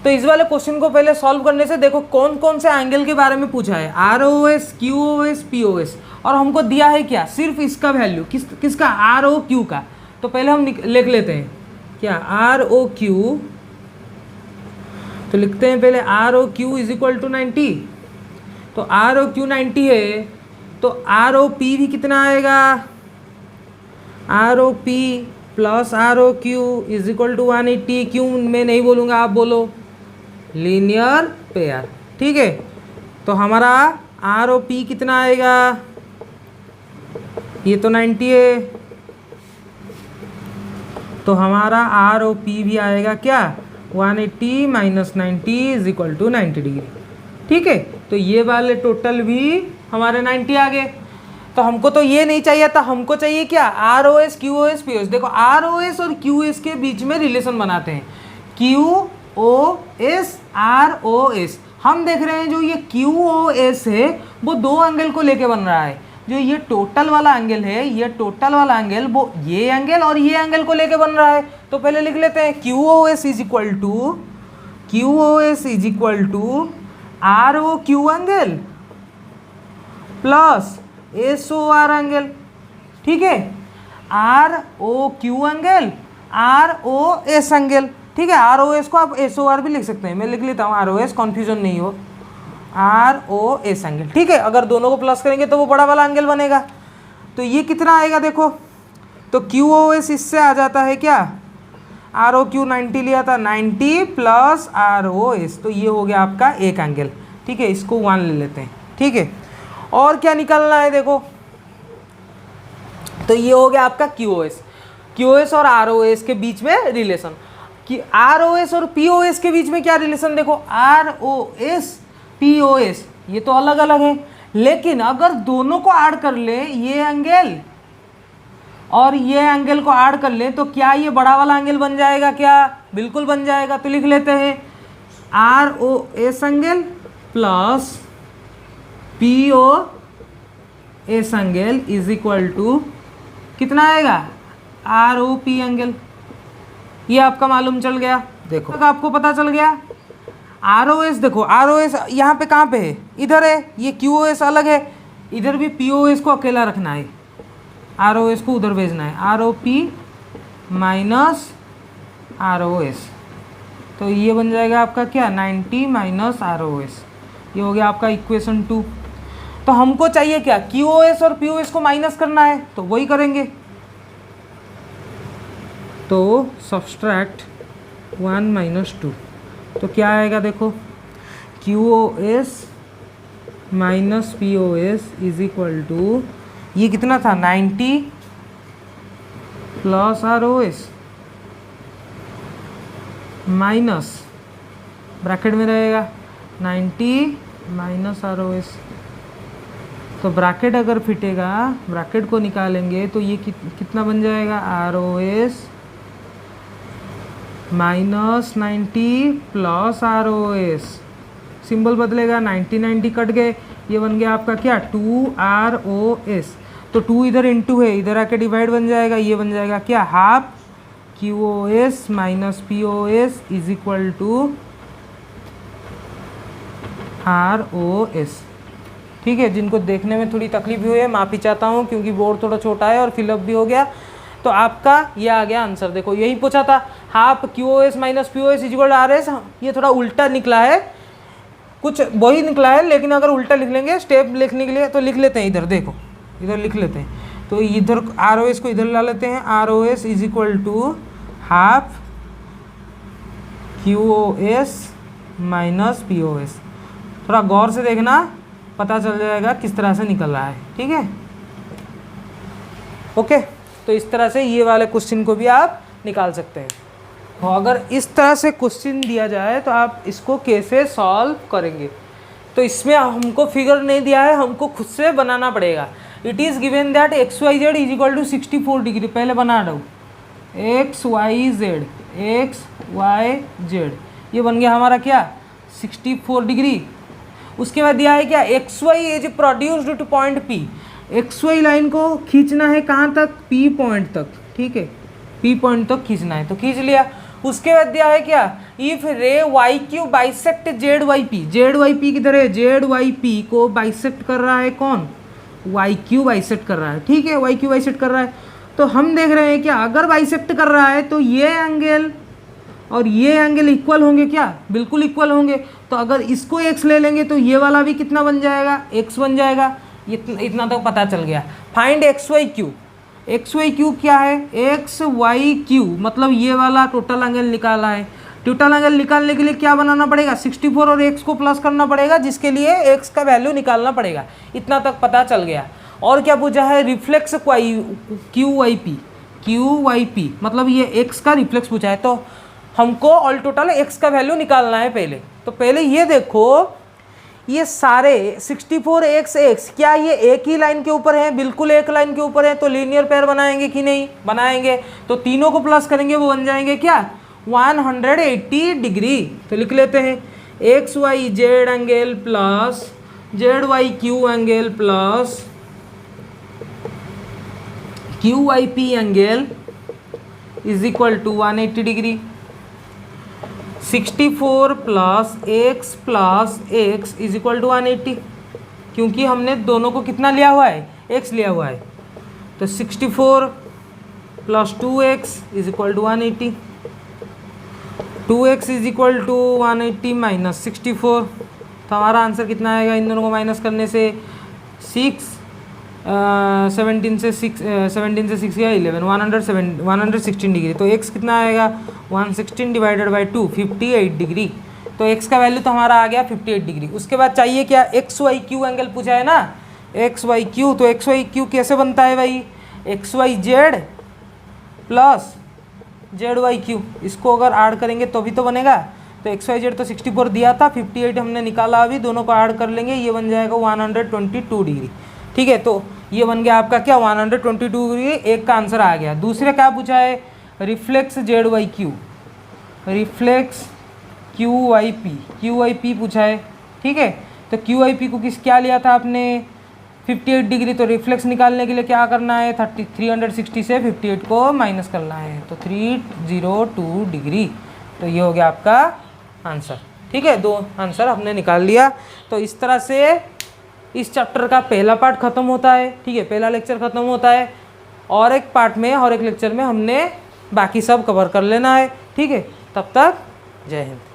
तो इस वाले क्वेश्चन को पहले सॉल्व करने से देखो कौन कौन से एंगल के बारे में पूछा है, R O S, Q O S, P O S, और हमको दिया है क्या सिर्फ इसका वैल्यू, किसका आर ओ क्यू का। तो पहले हम लिख लेते हैं क्या आर ओ क्यू, तो लिखते हैं पहले R O Q is equal to 90। तो आर ओ क्यू 90 है, तो आर ओ पी भी कितना आएगा, R O P plus R O Q is equal to 180, क्यों मैं नहीं बोलूँगा आप बोलो, लीनियर पेयर, ठीक है। तो हमारा आर ओ पी कितना आएगा, ये तो 90 है, तो हमारा आर ओ पी भी आएगा क्या 180 minus 90 is equal to 90 degree, ठीक है। तो ये वाले टोटल भी हमारे 90 आ गए। तो हमको तो ये नहीं चाहिए था, हमको चाहिए क्या R O S, Q O S, P O S. देखो आर ओ एस और क्यू एस के बीच में रिलेशन बनाते हैं, Q O S R O S. हम देख रहे हैं जो ये क्यू ओ एस है वो दो एंगल को लेके बन रहा है, जो ये टोटल वाला एंगल है, ये टोटल वाला एंगल वो ये एंगल और ये एंगल को लेके बन रहा है। तो पहले लिख लेते हैं Q O S is equal to R O Q angle plus S O R angle, ठीक है, R O Q angle R O S angle, ठीक है। आर ओ एस को आप एस ओ आर भी लिख सकते हैं, मैं लिख लेता हूँ आर ओ एस, कन्फ्यूजन नहीं हो, आर ओ एस एंगल, ठीक है। अगर दोनों को प्लस करेंगे तो वो बड़ा वाला एंगल बनेगा। तो ये कितना आएगा देखो, तो क्यू ओ एस इससे आ जाता है क्या, आर ओ क्यू 90 लिया था, 90 प्लस आर ओ एस, तो ये हो गया आपका एक एंगल, ठीक है। इसको 1 ले लेते हैं, ठीक है। और क्या निकलना है देखो, तो ये हो गया आपका क्यू ओ एस और आर ओ एस के बीच में रिलेशन, कि आर ओ एस और पी ओ एस के बीच में क्या रिलेशन, देखो R O S P O S ये तो अलग अलग है, लेकिन अगर दोनों को ऐड कर ले, ये एंगल और ये एंगल को ऐड कर ले, तो क्या ये बड़ा वाला एंगल बन जाएगा क्या, बिल्कुल बन जाएगा। तो लिख लेते हैं R O S angle plus P O S angle is equal to कितना आएगा आर ओ पी एंगल। ये आपका मालूम चल गया, देखो आपको पता चल गया। आर ओ एस देखो, आर ओ एस यहाँ पे कहाँ पे है, इधर है, ये क्यू ओ एस अलग है, इधर भी पी ओ एस को अकेला रखना है, आर ओ एस को उधर भेजना है, R O P minus R O S. तो ये बन जाएगा आपका क्या 90 माइनस आर ओ एस, ये हो गया आपका इक्वेशन 2। तो हमको चाहिए क्या क्यू ओ एस और पी ओ एस को माइनस करना है, तो वही करेंगे। तो सब्सट्रैक्ट 1 माइनस 2, तो क्या आएगा देखो, Q O S minus P O S is equal to, ये कितना था 90 plus R O S minus bracket में रहेगा 90 माइनस आर ओ एस। तो ब्रैकेट अगर फिटेगा, ब्रैकेट को निकालेंगे तो ये कितना बन जाएगा, R O S minus 90 plus R O S, symbol बदलेगा, 90 कट गए, ये बन गया आपका क्या 2 आर ओ एस। तो 2 इधर इंटू है, इधर आके डिवाइड बन जाएगा, ये बन जाएगा क्या half Q O S minus P O S is equal to R O S. ठीक है, जिनको देखने में थोड़ी तकलीफ हुई है माफ़ी चाहता हूँ, क्योंकि बोर्ड थोड़ा छोटा है और फिलअप भी हो गया। तो आपका ये आ गया आंसर। देखो यही पूछा था, half Q O S minus P O S equal R S. ये थोड़ा उल्टा निकला है, कुछ वही निकला है, लेकिन अगर उल्टा लिख लेंगे स्टेप लिखने के लिए तो लिख लेते हैं इधर, देखो इधर लिख लेते हैं। तो इधर आर ओ एस को इधर ला लेते हैं, R O S is equal to half Q O S minus P O S. थोड़ा गौर से देखना, पता चल जाएगा किस तरह से निकल रहा है। ठीक है, ओके। तो इस तरह से ये वाले क्वेश्चन को भी आप निकाल सकते हैं। तो अगर इस तरह से क्वेश्चन दिया जाए तो आप इसको कैसे सॉल्व करेंगे। तो इसमें हमको फिगर नहीं दिया है, हमको खुद से बनाना पड़ेगा। It is given that X Y Z is equal to 64 degree. पहले बना दो X Y Z, X Y Z, ये बन गया हमारा क्या 64 डिग्री। उसके बाद दिया है क्या X Y is produced to point P. X Y line को खींचना है कहाँ तक, पी पॉइंट तक। ठीक है, पी पॉइंट तक खींचना है, तो खींच लिया। उसके बाद दिया है क्या, if ray Y Q bisect Z Y P. Z Y P किधर है, जेड वाई पी को बाइसेक्ट कर रहा है कौन, वाई क्यू बाइसेक्ट कर रहा है। ठीक है, वाई क्यू बाइसेक्ट कर रहा है। तो हम देख रहे हैं क्या, अगर बाइसेक्ट कर रहा है तो ये एंगल और ये एंगल इक्वल होंगे क्या, बिल्कुल इक्वल होंगे। तो अगर इसको x ले लेंगे तो ये वाला भी कितना बन जाएगा, x बन जाएगा। इतना तो पता चल गया। Find X Y Q. X Y Q क्या है, एक्स वाई क्यू मतलब ये वाला टोटल एंगल निकाला है। टोटल एंगल निकालने के लिए क्या बनाना पड़ेगा, 64 और x को प्लस करना पड़ेगा, जिसके लिए x का वैल्यू निकालना पड़ेगा। इतना तक पता चल गया। और क्या पूछा है, reflex Q Y P. Q Y P मतलब ये x का रिफ्लेक्स पूछा है। तो हमको ऑल टोटल x का वैल्यू निकालना है पहले। तो पहले ये देखो, ये सारे 64x क्या ये एक ही लाइन के ऊपर है, बिल्कुल एक लाइन के ऊपर है। तो लीनियर पेयर बनाएंगे कि नहीं, बनाएंगे। तो तीनों को प्लस करेंगे, वो बन जाएंगे क्या 180 डिग्री। तो लिख लेते हैं X Y Z angle plus Z Y Q angle plus Q Y P angle is equal to 180 degree. 64 plus X is equal to 180, क्योंकि हमने दोनों को कितना लिया हुआ है, x लिया हुआ है। तो 64 plus 2x is equal to 180। 2x is equal to 180 minus 64। तो हमारा आंसर कितना आएगा, इन दोनों को माइनस करने से 17 से 6 या 11 116 डिग्री। तो x कितना आएगा 116 डिवाइडेड बाई 2 58 डिग्री। तो x का वैल्यू तो हमारा आ गया 58 डिग्री। उसके बाद चाहिए क्या, एक्स वाई क्यू एंगल पूछा है ना, एक्स वाई क्यू। तो एक्स वाई क्यू कैसे बनता है भाई, X Y Z plus Z Y Q, इसको अगर ऐड करेंगे तो भी तो बनेगा। तो एक्स वाई जेड तो 64 दिया था, 58 हमने निकाला, अभी दोनों को ऐड कर लेंगे, ये बन जाएगा 122 डिग्री। ठीक है, तो ये बन गया आपका क्या 122 डिग्री। एक का आंसर आ गया। दूसरे क्या पूछा है, reflex Z Y Q, reflex Q Y P पूछा है। ठीक है, तो क्यू वाई पी को क्या लिया था आपने 58 डिग्री। तो रिफ्लेक्स निकालने के लिए क्या करना है, 360 से 58 को माइनस करना है, तो 302 डिग्री। तो ये हो गया आपका आंसर। ठीक है, दो आंसर हमने निकाल लिया। तो इस तरह से इस चैप्टर का पहला पार्ट खत्म होता है। ठीक है, पहला लेक्चर खत्म होता है, और एक पार्ट में और एक लेक्चर में हमने बाकी सब कवर कर लेना है। ठीक है, तब तक जय हिंद।